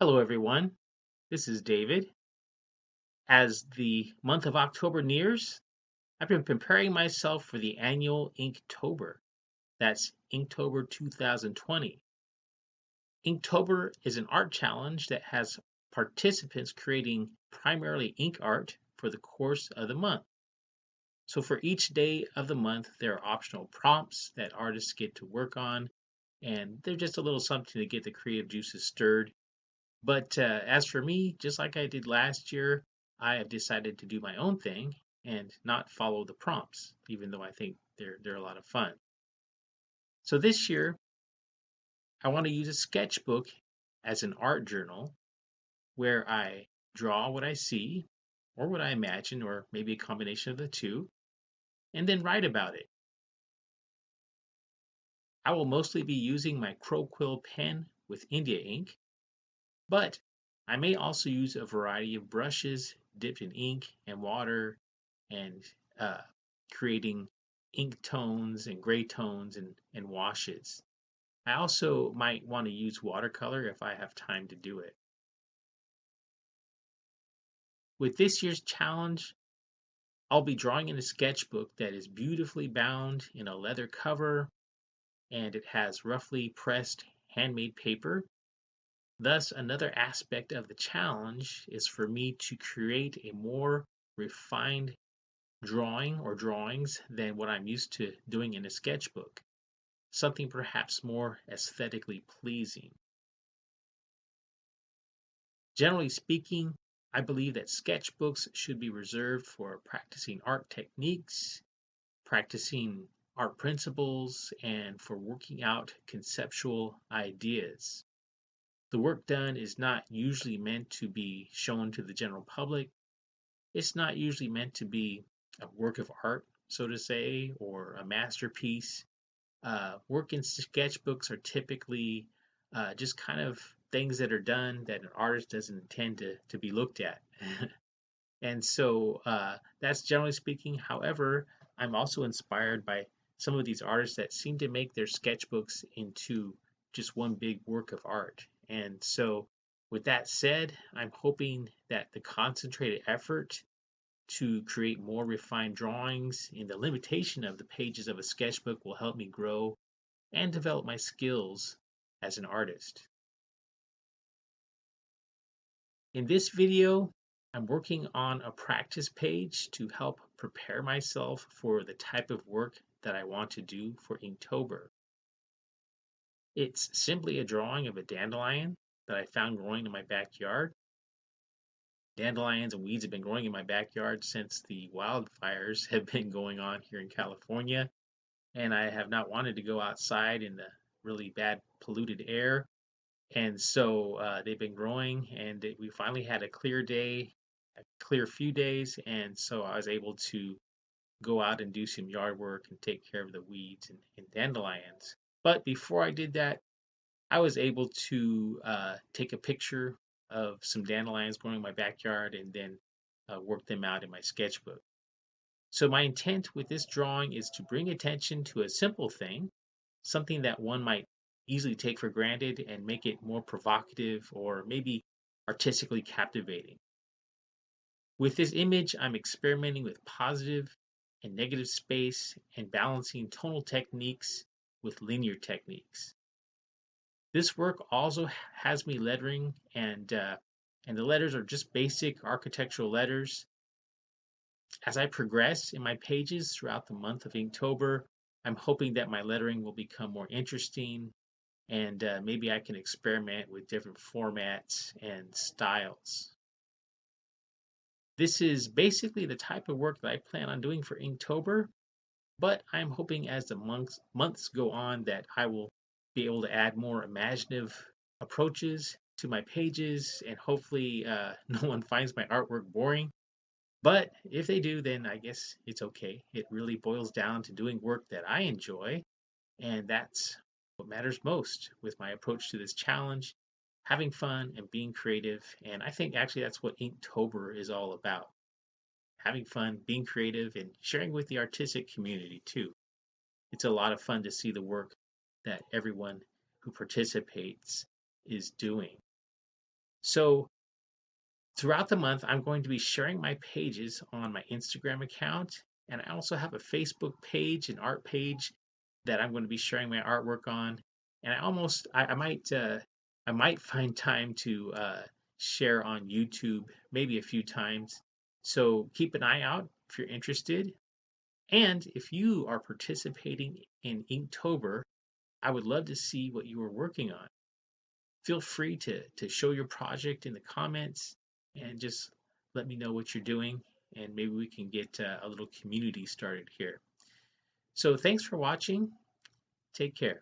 Hello, everyone. This is David. As the month of October nears, I've been preparing myself for the annual Inktober. That's Inktober 2020. Inktober is an art challenge that has participants creating primarily ink art for the course of the month. So, for each day of the month, there are optional prompts that artists get to work on, and they're just a little something to get the creative juices stirred. But as for me, just like I did last year, I have decided to do my own thing and not follow the prompts, even though I think they're a lot of fun. So this year, I want to use a sketchbook as an art journal where I draw what I see or what I imagine, or maybe a combination of the two, and then write about it. I will mostly be using my Crow Quill pen with India ink, but I may also use a variety of brushes dipped in ink and water and uh, creating ink tones and gray tones and washes. I also might want to use watercolor if I have time to do it. With this year's challenge, I'll be drawing in a sketchbook that is beautifully bound in a leather cover and it has roughly pressed handmade paper. Thus, another aspect of the challenge is for me to create a more refined drawing or drawings than what I'm used to doing in a sketchbook, something perhaps more aesthetically pleasing. Generally speaking, I believe that sketchbooks should be reserved for practicing art techniques, practicing art principles, and for working out conceptual ideas. The work done is not usually meant to be shown to the general public. It's not usually meant to be a work of art, so to say, or a masterpiece. Work in sketchbooks are typically just kind of things that are done that an artist doesn't intend to be looked at. And so that's generally speaking. However, I'm also inspired by some of these artists that seem to make their sketchbooks into just one big work of art. And so, with that said, I'm hoping that the concentrated effort to create more refined drawings in the limitation of the pages of a sketchbook will help me grow and develop my skills as an artist. In this video, I'm working on a practice page to help prepare myself for the type of work that I want to do for Inktober. It's simply a drawing of a dandelion that I found growing in my backyard. Dandelions and weeds have been growing in my backyard since the wildfires have been going on here in California, and I have not wanted to go outside in the really bad polluted air. And so they've been growing, and we finally had a clear day, a clear few days, and so I was able to go out and do some yard work and take care of the weeds and dandelions. But before I did that, I was able to take a picture of some dandelions growing in my backyard and then work them out in my sketchbook. So my intent with this drawing is to bring attention to a simple thing, something that one might easily take for granted and make it more provocative or maybe artistically captivating. With this image, I'm experimenting with positive and negative space and balancing tonal techniques with linear techniques. This work also has me lettering, and the letters are just basic architectural letters. As I progress in my pages throughout the month of Inktober, I'm hoping that my lettering will become more interesting and maybe I can experiment with different formats and styles. This is basically the type of work that I plan on doing for Inktober, but I'm hoping as the months go on that I will be able to add more imaginative approaches to my pages and hopefully no one finds my artwork boring. But if they do, then I guess it's okay. It really boils down to doing work that I enjoy, and that's what matters most with my approach to this challenge, having fun and being creative. And I think actually that's what Inktober is all about, having fun, being creative, and sharing with the artistic community too. It's a lot of fun to see the work that everyone who participates is doing. So throughout the month, I'm going to be sharing my pages on my Instagram account, and I also have a Facebook page, an art page that I'm going to be sharing my artwork on. And I might find time to share on YouTube maybe a few times. So keep an eye out if you're interested. And if you are participating in Inktober, I would love to see what you are working on. Feel free to show your project in the comments and just let me know what you're doing, and maybe we can get a little community started here. So thanks for watching. Take care.